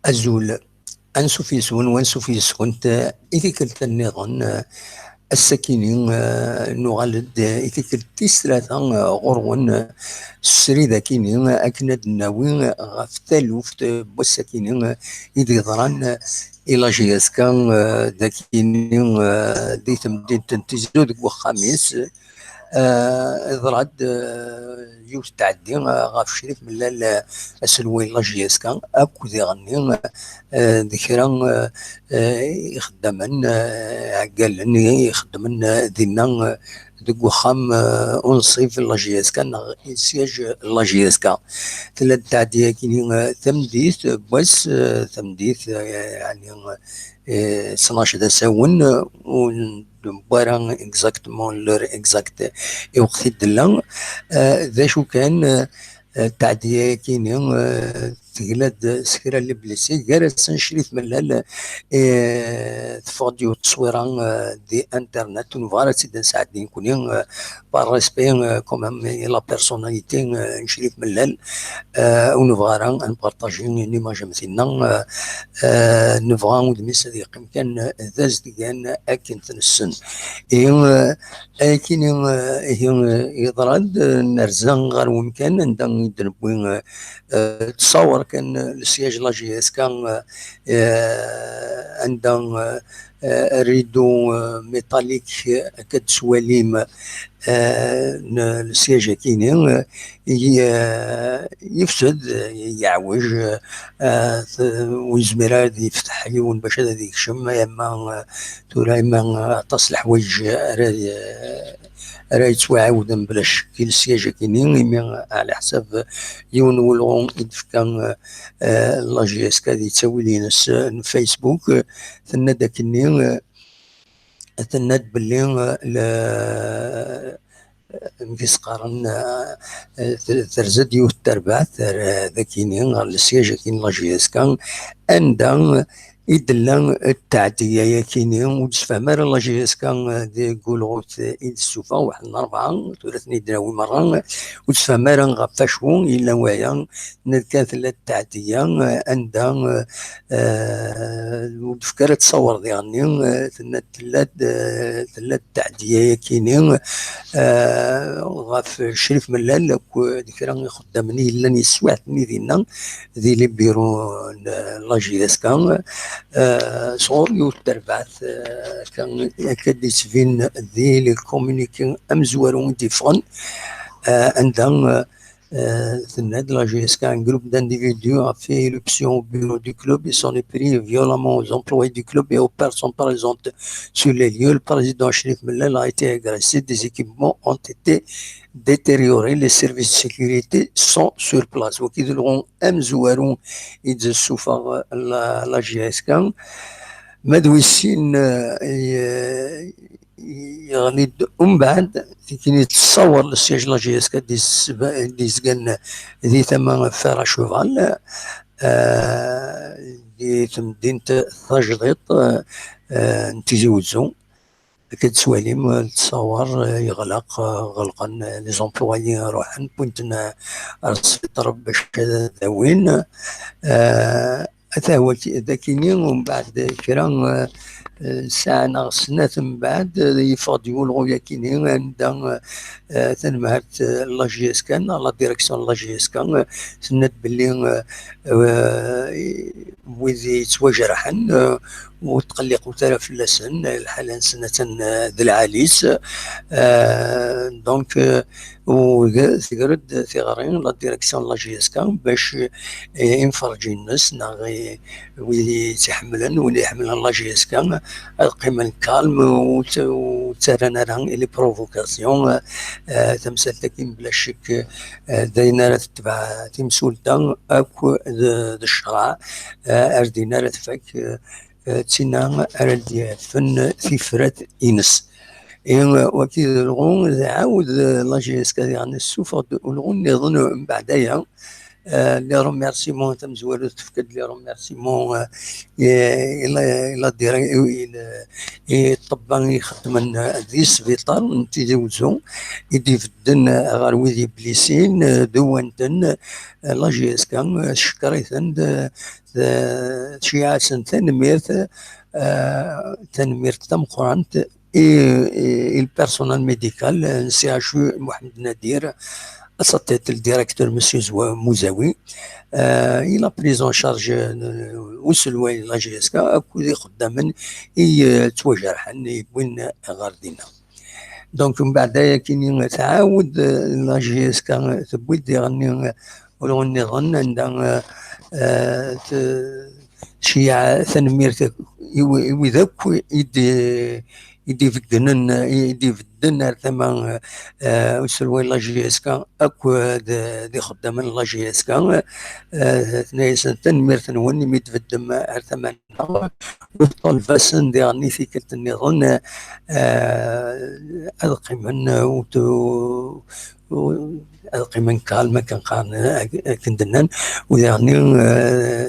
أزول أنسو في سون وانسو في سكنت إذا كنت النظام السكينين نغالد إذا كنت ثلاثة غرون السري ذاكينين أكند الناوي غاف تالوفت والسكينين إذا ضران إلى جياسكا ذاكينين دي تمدين تنتزود وخاميس ضراد يوت تعدي غاف شريف من السلوي لاجياسكا اكو ذي غني ذكرى يخدمن عقال يخدمن دينا دك وخام اونصيف لاجياسكا سياج لاجياسكا ثلاث تعدي كيني تمديث بس تمديث يعني 12 دا ساون بارا اكزاكتومون لور اكزاكت وقت الدلا ذا شو كان التعدية كاينين تقلاد سكرا اللي بليسي جالس نشريف من الهل تفاضيو تصويرا دي انترنت ونفارا سيدنا سعدين كونين بار ريسبي كومام لا بيرسوناليتي نشريف من الهل ونفارا نبارطاجي نيماج مثلنا نبغى ودمي صديقي كان ذاز ديان اكن تنسن اكن يضرد نرزان غير ومكان ندن يدنبوين تصور كان السياج لاجيس كان عندهم ريدو ميتاليك كتسواليم السياج كينين يفسد يعوج ويزمر هذا يفتح عيون باش هذا يكشم اما تورا اما تصلح وجه راه يتواعد بلا شك السياج كاينين على حساب يون ولون يدفكا لا جي اس كادي تسوي لينا الفيسبوك ثنا داك النين ثنات باللي مفيس قارن ترزد يوث تربع ذاكينين السياج كاين لا جي اس كان عندها يدلا التعدية كاينين وتفهم لا جي اس كان دي قولوت السوفا واحد الأربعة ثلاثني دراوي مرة وتفهم غفاشون إلا ويا كانت التعدية عندها وتفكر تصور ديالني ثلاث التعدية كاينين غاف شريف ملال ذكرى خدامني الا نسوعتني دينا ذي لي بيرو لا جي اس كان صور يوتربعث كان يكاد يسفين ذي لي كومونيكي امزوارون ديفون عندهم Tened la GSK, un groupe d'individus a fait éruption au bureau du club et s'en est pris violemment aux employés du club et aux personnes présentes sur les lieux. Le président Sherif Mellal a été agressé, des équipements ont été détériorés, les services de sécurité sont sur place. وكيدلغون أمزوارون يتزسوا la GSK مدويسين يعني ومن بعد كي يتصور السياج لا جي اس كا دي سكان ذي ثما فارا شوفال دي تمدينة تجديط نتيجي وزو كتسواليم تصور يغلق غلقا لي زومبلويي روحن بوينتنا السفطر باش داوين هذا هو ذاكيني ومن بعد كرا ساعة ناقصنا من بعد يفضيو الغويا كينين عندها تنمهات لا جي اس كان لا ديريكسيون لا جي اس كان سنت باللي ويزي يتواجرحن وتقلقوا تلف اللسن الحالة سنة ذي العاليس دونك وثقرد ثغرين لا ديريكسيون لا جي اس كان باش ينفرجي الناس ناغي ويلي يتحملن واللي يحملن لا جي اس كان القيمة الكالم وترانا راه لي بروفوكاسيون تمثال تكين بلا شك داينا تتبع تمسولتا اكو الشرع اردينا تفك تينا اردي فن في فرات انس وكي الغون عاود لا جي اس كا يعني السوفر الغون يظن بعدها لي روميرسيمون تمزوالو تفكد لي روميرسيمون الى دير الى طبان يخدمن ذي السبيطار نتي وزو يدي فدن غير ويدي بليسين دوانتن لا جي اس كان شكريتن شيعة تنميرت تنميرت تمقرانت البيرسونال ميديكال سي اش محمد نادير اساتيت الديريكتور مسيو موزاوي الى بريزون شارج وصل وين لا جي اس كا اكو خدامن يتواجرحن يبوين غاردينا دونك من بعد كي تعاود لا جي اس كا تبويد يغني ولو نظن عندها شيعة تنمير وذاك يدي فدن ثما وسلوين لا جي اس كا اكو دي خدام لا جي اس كا ثنايا تنمير ثنوني ميتفدم ثمان وطال فاسن دي غني في كلت النظام ألقي من ألقي من كالما كان قارن كندنان ويعني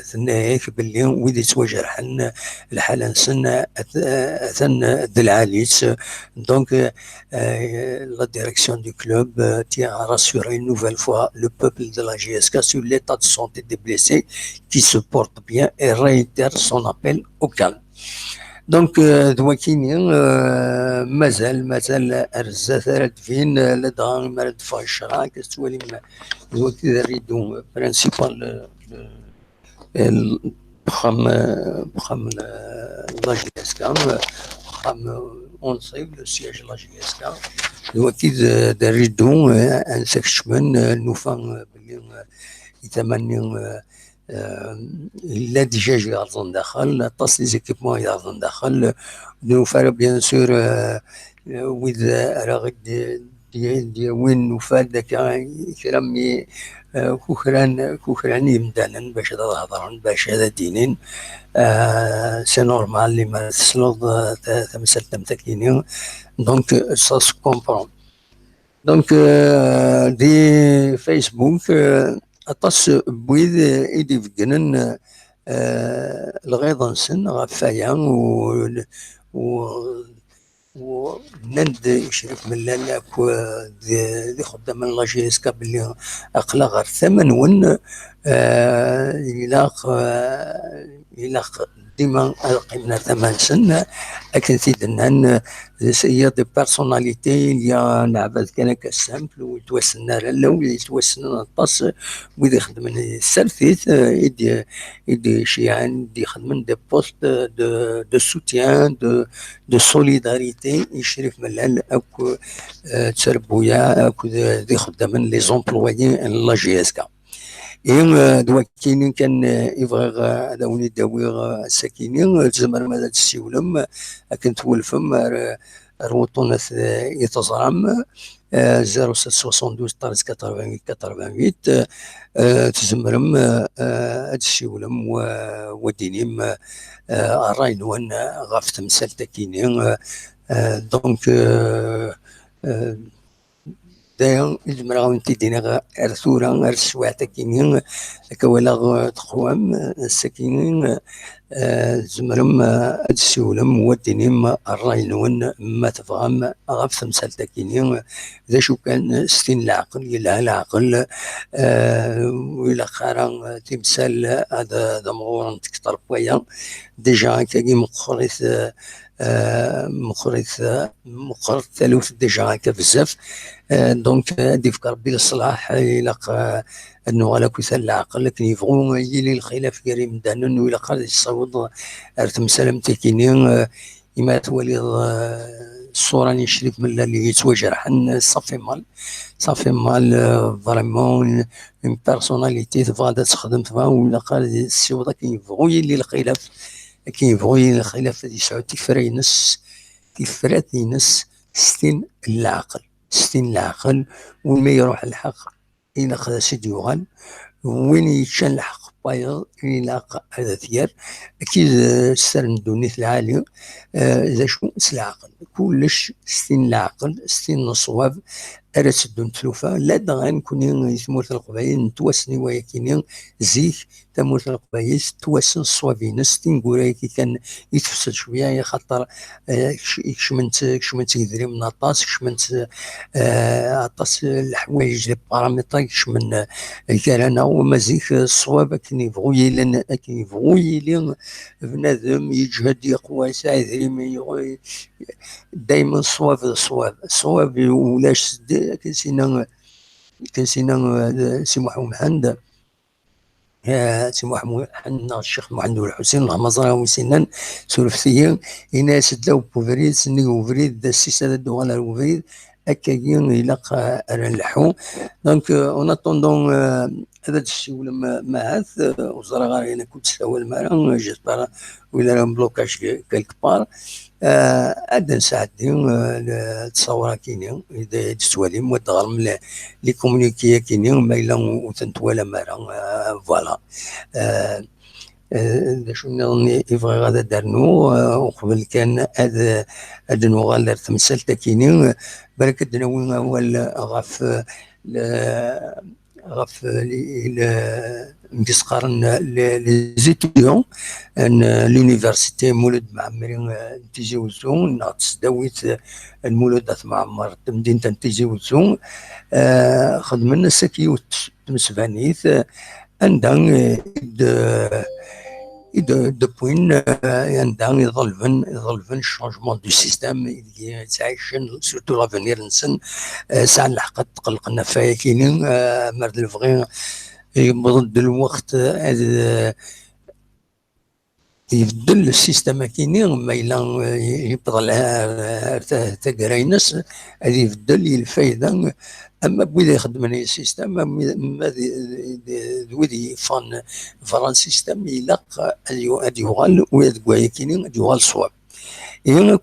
ثناياك باللي ويدي تواجرحن الحالة نسن أثن دلعاليس دونك la direction du club tient à rassurer une nouvelle fois le peuple de la GSK sur l'état de santé des blessés qui se portent bien et réitère son appel au calme. دونك دواكيني مازال الرزات فين لدغا مرد فاشرا كتولي دواكي ريدو برانسيبال بخم لا جي اس كا بخم اونصيب لو سياج لا جي اس كا دواكي ريدو انسكشمن نوفان بلي يتمنى لا ديجاج يارضن داخل طاس لي زيكيبمون يارضن داخل نوفر بيان سور ويذ راغد ديال وين نوفال داك كرامي كوخران يمدانا باش هضرون باش هذا دينين سي نورمال اللي ما تسلوض تمثل تمتكيني دونك سا سو كومبرون دونك دي فيسبوك أطاس بويد إيدي فقنن الغيظ نسن غفايا و نند يشرف من لالاك ذي خدام لا جي اس كا بلي أقلا غير ثمن ون يلاق ديما قيمنا ثمان سنة لكن سيدنا هي دي بيرسوناليتي اللي نعبد كان كسامبل ويتوسنا لالا ويتوسنا الطاس ويدي يخدم السلفيت يدي شيعان يدي يخدم دي بوست دو سوتيان دو سوليداريتي يشرف ملال اكو تربويا اكو دي خدام لي زومبلويي لا جي اس كا دواكيني كان يبغى داوني داوي الساكنين تزمر ماذا تسيولم كنت ولفم روطونة يتزرم 0772 13 88 88 تزمرم تسيولم ودينيم الراينوان غاف تمثال تاكيني دونك دايما المرأة تدينا أرثورا أرسوا تكينين كولا تقوام السكينين زمرم أدسولم ودينيم الراينون ما تفهم غف تمثال تكينين إذا شو كان ستين العقل يلها العقل وإلى خارا تمثال هذا دمغور تكتر بويا ديجا كاين مقرث مقرث ثالوث ديجا هكا بزاف دونك هادي فكر بالصلاح يلاق انه غالا كوثال العقل لكن يبغوا يلي الخلاف كريم دانون ولا قال يصوض ارتم سلام تكيني يما تولي الصوره اللي شريت من اللي يتواجرحن صافي مال فريمون اون بيرسوناليتي تفادا تخدم فيها ولا قال السيوضه كيبغوا يلي الخلاف كيبغوا يلي الخلاف يسعود كيفرات ينس ستين العقل وما يروح الحق إلى خذا سيد يغال وين يتشان الحق بايض إلى هذا ثيار أكيد سر دونيت العالي إذا شو العقل كلش ستين العقل ستين الصواب أرى سدون تلوفا لا دغان كوني ثمورة القبايل نتواسني وياكيني زيك تمورة القبايل تواسن الصوابينس تنقورا كي كان يتفسد شوية خاطر كشمنت يدري من عطاس كشمنت عطاس الحوايج لي بارامتر كشمن كارانا ومازيك الصواب كني يبغوا لان كي يبغوا لي بنادم يجهد يقوى يساعد دائما الصواب ولاش كنسينا سي محمد سي محمد الشيخ محمد الحسين اللهم صل على سيدنا سولفتيا إنا سدلاو بوفريد سني وفريد السيسة دوغالا الوفريد أكاين إلاق أرنلحو دونك اون اتوندون هذا الشيء ولما معاث وزرا غير انا كنت سوا المرا جيسبر ولا راهم بلوكاج كالك بار عاد نساعدين التصاورات كاينين اذا تسواليم ودغرم لي كومونيكي كاينين ما الا وتنتوالا مرا فوالا شو نظني يبغي غادا دارنو وقبل كان هذا نوغال تمثال تاكينين بالك دناوين هو غاف غاف نقصقارن لي زيتيون ان لونيفرسيتي مولود معمرين تيجي وزون ناقص داويت المولود معمر مدينه تيجي وزون خدمنا سكيوت تمسفانيث عندها de point عندها يظلفن الشونجمون دو سيستيم تعيشن سورتو لافونير نسن ساعة الحق تقلقنا فيها كاينين مرد الفغي يبدل الوقت يبدل السيستم كاينين ما الا يبدل تاكراينس هذه يبدل الفايده اما بوذا يخدم السيستم ذوذي فان سيستم يلاق هذه يغال ويا كاينين يغال صواب هنا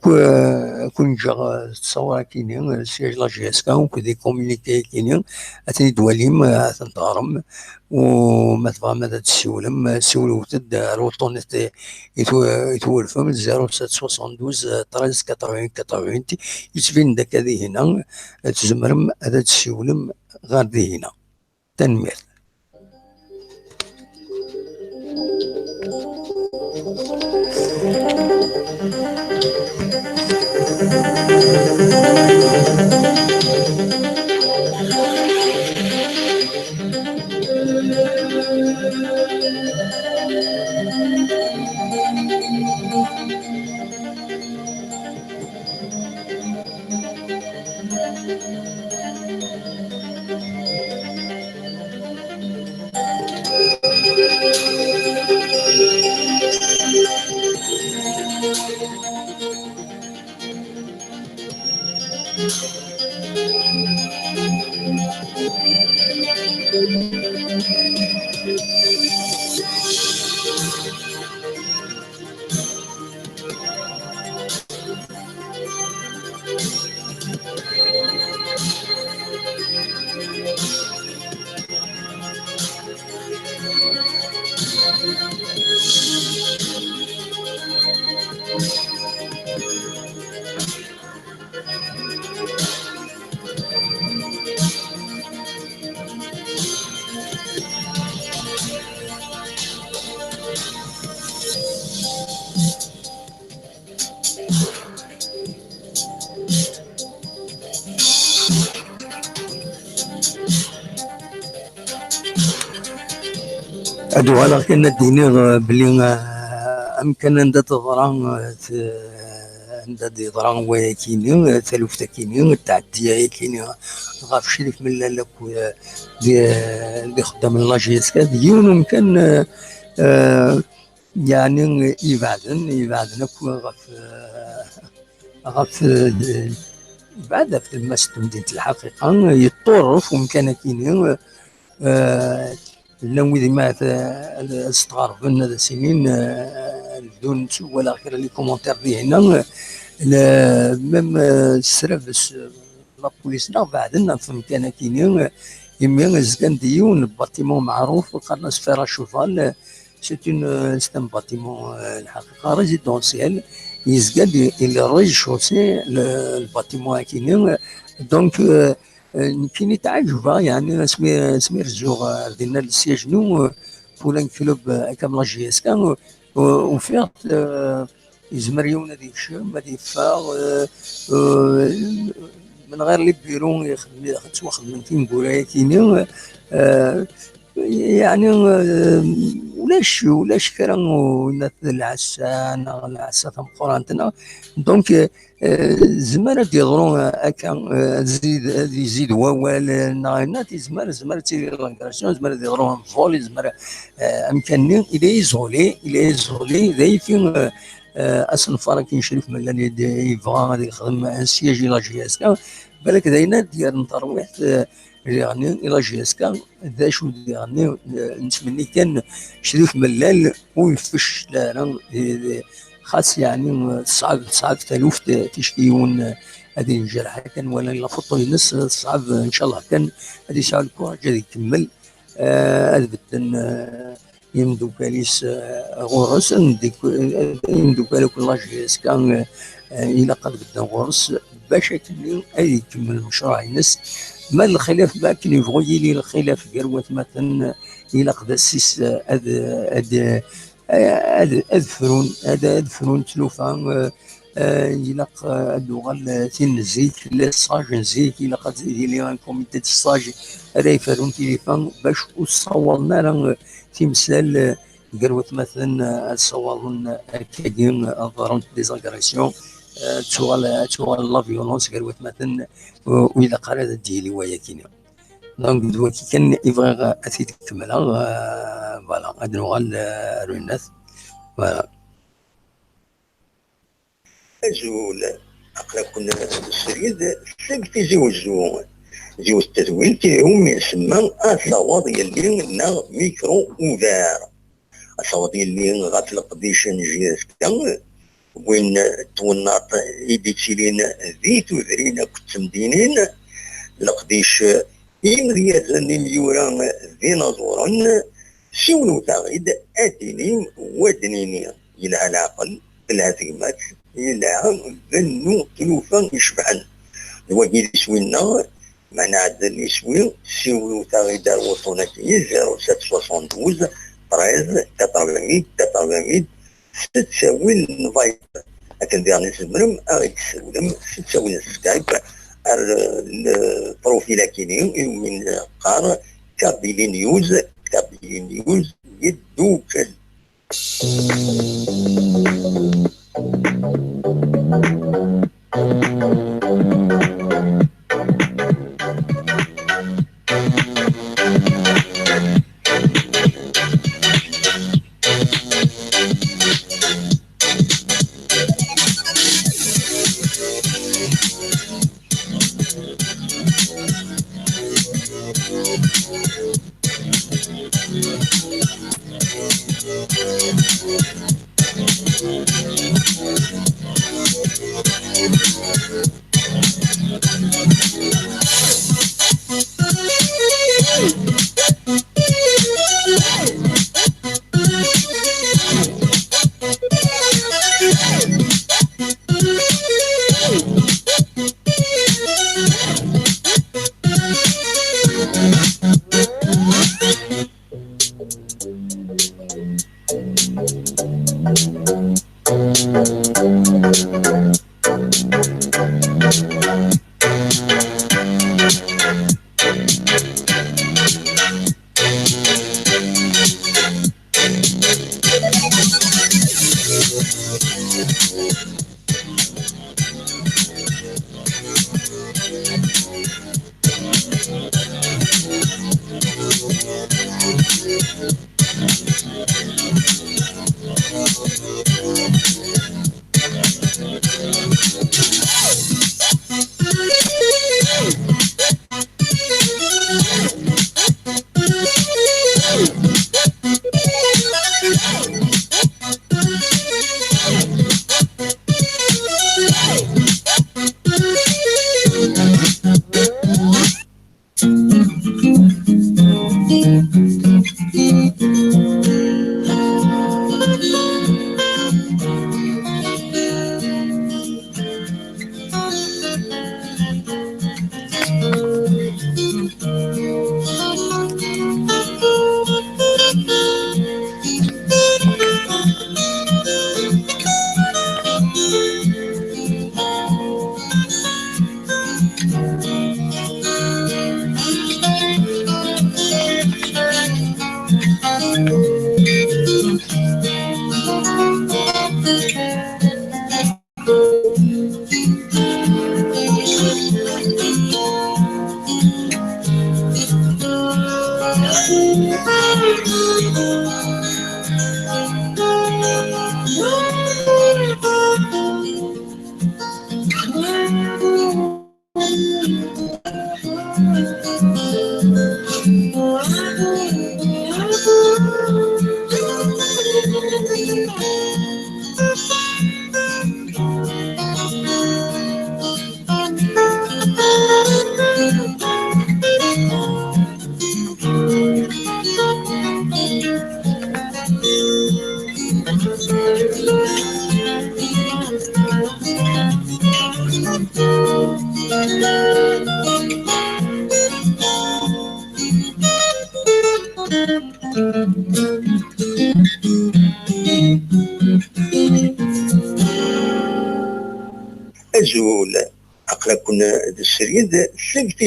كون جا تصور كاينين السياج لا جي اس كا وكذا كومونيكي كاينين اتني دواليم تنطارم وما تبغى ماذا تسولم سولو تد روطونيتي يتولفهم 0772 13 80 80 يتبين داك هذه هنا تزمرم هذا تسولم غير ذي هنا تنمير. أدوالا كنا ديني بلي أمكن أن تظران عند ضران ويا كيني ثلوثة كيني التعدية كيني غاف شريف من لك دي خدام اللاجيس كذيون ممكن يعني يبعدن غاف بعد في المسجد مدينة الحقيقة يتطرف ومكان كيني لو إذا ما استغرب لنا سنين بدون ولا غير لي كومونتير ديالنا ميم السرافس لا بوليس بعدنا في مكان كاينين يمين زكان ديون باتيمون معروف قرناس فيرا شوفال سي ان باتيمون الحقيقه ريزيدونسيال يزقد اللي ريج شوسي الباتيمون كاينين دونك كاين تعجبها يعني سمير الزوغ ديالنا السياجنو فلان كلوب هكا من جي اس كان وفيها يزمر يوم هذيك الشام هذيك فاغ من غير لي بيرو يخدم خدمتين نقولها كاينين يعني ولاش كرا العسان مقرانتنا دونك زمرت يضرون هكا يزيد ووال ناينات زمر تيري لانكراسيون زمر يضرون فولي زمر امكاني الى يزولي ذي فين اصلا فرق شريف من اللي يبغى غادي يخدم ان سياجي لا جي اس كا بالك داينا ديال ترويح يعني الى جي اس كا ذا شو يعني نتمنى كان شريف ملال ويفش لا خاص يعني صعب تلوف تشكيون هذه الجرحى كان ولا لا فطو ينس صعب ان شاء الله كان هذه ساعه الكره جا يكمل اثبت يمدو كاليس غورس يمدو كالو كل جيس كان الى قد بدا غورس باش يكمل المشروع ينس ما الخلاف ما كان يبغي لي الخلاف قروة مثلا الى قد السيس هذا فرون تلوفا يلق اللغه تنزيك للصاج نزيك الى قد لي ان كوميتي الصاج هذا يفرون تليفون باش وصورنا راه تمثال قروت مثلا صورنا كاين ضرون ديزاغريسيون تشوغال لا فيولونس قروت مثلا والى قرا ديالي ويا كاين دونك دلوقتي كان يبغي اثيد كملها فوالا غادي نوغال الناس فوالا زول أقلا كنا السريد سبتي زوج التزويل تيهم يسمى أصوات اللي نا ميكرو أوفار أصوات اللي غتلق ديشان جيسكا وين توناط إيديتيلين ذيت وذرينا كنت مدينين لقديش إمريات مليوران ديناصورا سولو تغيد أدينين ودنينين إلى العقل الهزيمات إلى ذنو تلوفا يشبعن الوجه يسوينا معنا عدل يسوي سولو تغيد الوطنية 0772 13 88 تساوي الفايب لكن ديالنا سمرم أغيد تسولم تساوي السكايب البروفيل كينيو من قار كابيلي نيوز يدوكل أزول أقلا كنا السريد سلك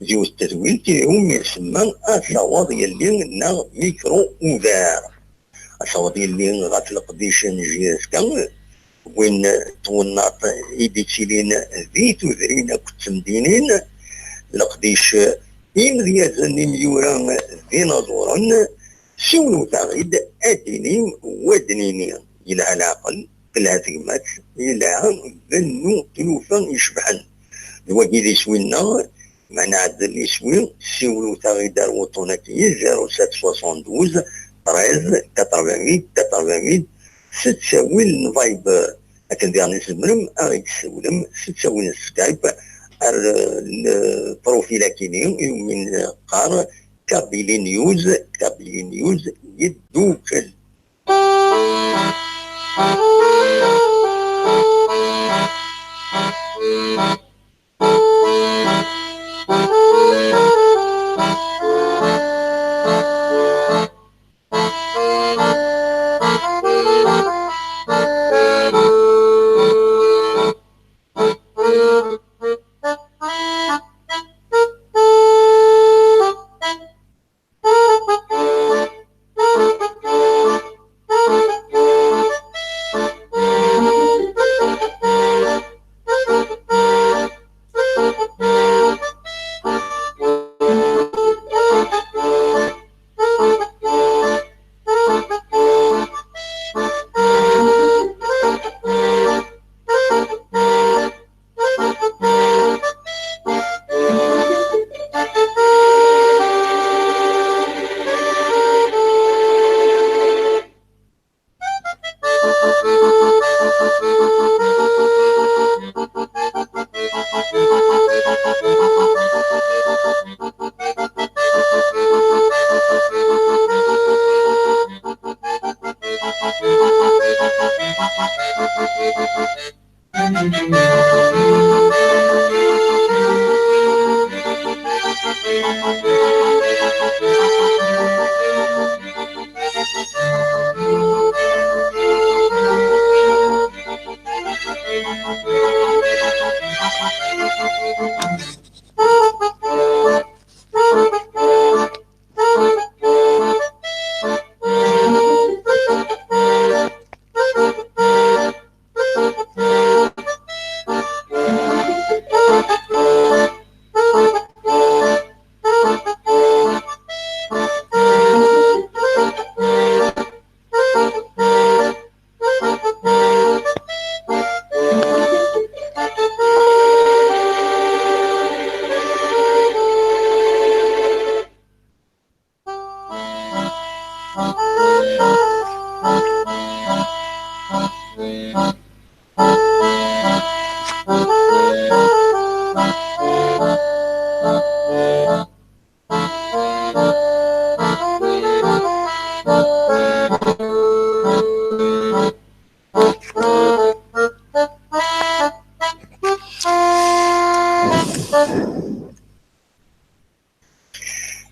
زيو التزويل تيهم يسمى أصوات يلي نا ميكرو أوفار أصوات يلي غات القديشن جيسكا وين توناط إيديتيلين ذيتو ذرينا كتمدينين القديش إن ذيازن ميوران ديناصورا سولو تغيد أدينيم ودنيني إلى العقل الهزيمات إلى ذنو تلوفا يشبحن الوكي اللي سوينا معنا عاد اللي سوي سولو تغيد الوطنية 0772 13 88 ستساوي الفايبر لكن ديالنا نسمرم أغيد تسولم ستساوي السكايب البروفيل كيني من قار كابيلي نيوز يدوكل.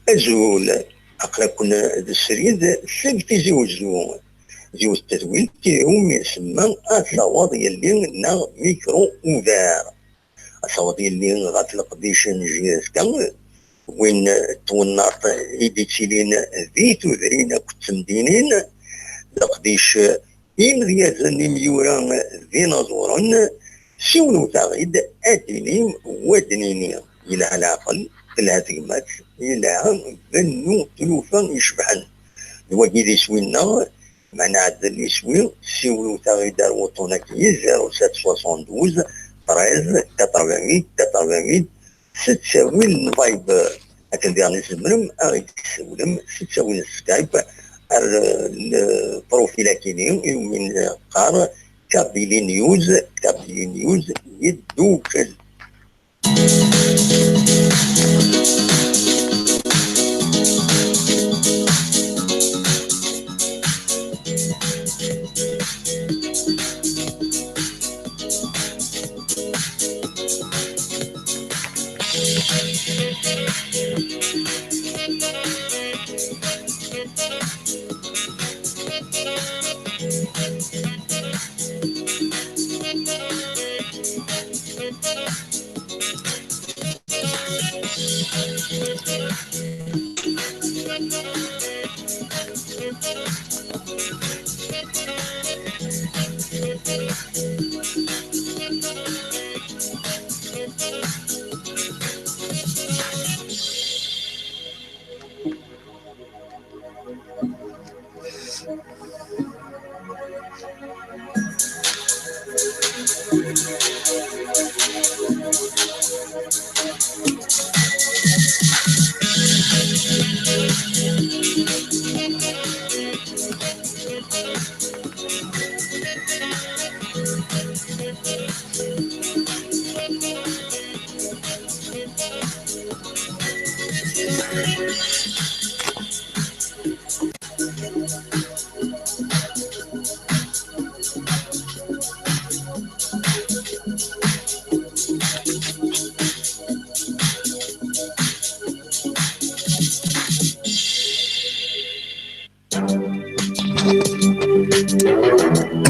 أزول أقلا كنا السريد سلك زيو التزويل تيهم يسمى أصوات يلي نا ميكرو أوفار أصوات يلي غات القديشن جيسكا وين تونرت إيدي تشيلين ذي تذرين كنت مدينين لقديش إمغيازن ميورا ذي نظورا سيونو تغيد أدنيم ودنيني إلى العقل الهزيمات إلى ذنو تلوفا يشبحن الوجه ذي سوينا معنا عدل يسوي سيونو تغيد الوطنة كيز 0772 13 88 88 ستساوي الفايب أكن ديالي سمرم أغيد تسولم ستساوي السكايب البروفيل كيني من قار كابيلي نيوز يدوكل.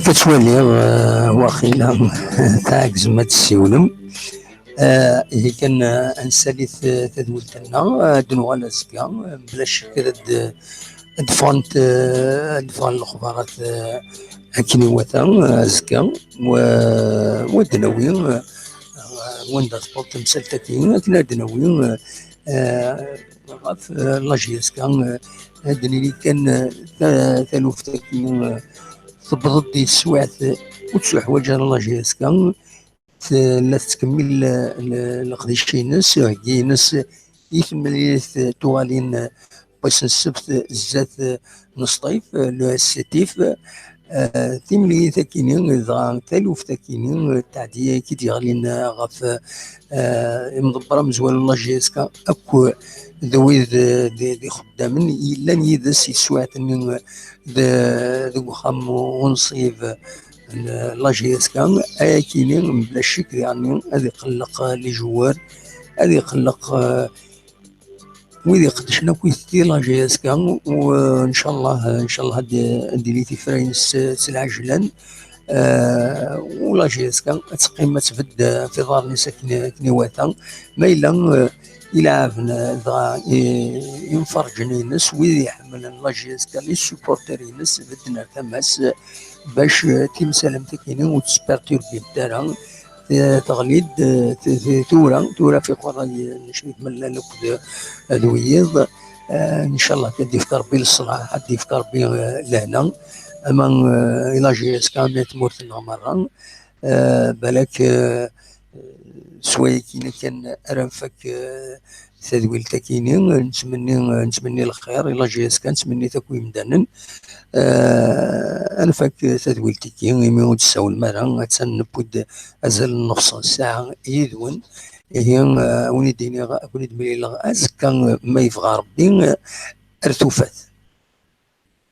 كتولي واخيلا تاع زعما تسيولم هي كان انساليت تدولتنا دنوا لاسكا بلا شك دفونت الاخبارات اكني وثا زكا ودنوي وين سبورت مسلتين كنا دنوي غاف لاجيس كان هادني اللي كان ثالوفتك تبرد دي السوعات وتسوح وجه لاجيس كان لا تكمل القديشينس هكينس يكمل توالين باش السبت الزات نصطيف لو ستيف تيملي تاكينين ذا تالوف تاكينين التعديه كي ديالين غاف مضبره مزوال الله جيسكا اكو ذوي دي خدامن الا نيدس يسوات من ذو خام ونصيف لا جيسكا اكينين بلا شك يعني هذا يقلق لي جوار هذا يقلق ويدي قدشنا كويتي لا جيسكا وان شاء الله هادي لي تفراين سلعجلان ولا جيسكا تقيم تفد في دار نسا كنيواتا ما إلا عافنا ينفرجنا الناس ويدي يحمل لا جيسكا لي سوبورتر الناس بدنا تماس باش تمسالم تكينين وتسبرتيربي الدارا تغليد تورا في قرى نشريك من لك ذويض ان شاء الله كدي في ربي للصلاح حدي في ربي لهنا اما الى جيس كان تموت مره بالك سوايا كان ارنفك تدويل تكيني نتمني الخير الى جيس كان نتمني تكوين دانن انفك تدويل تكيني ميود تساول مرة تنبود ازال نص ساعة يدون هي وني ديني وني دمي ازكا ما يفغى ربي ارتوفات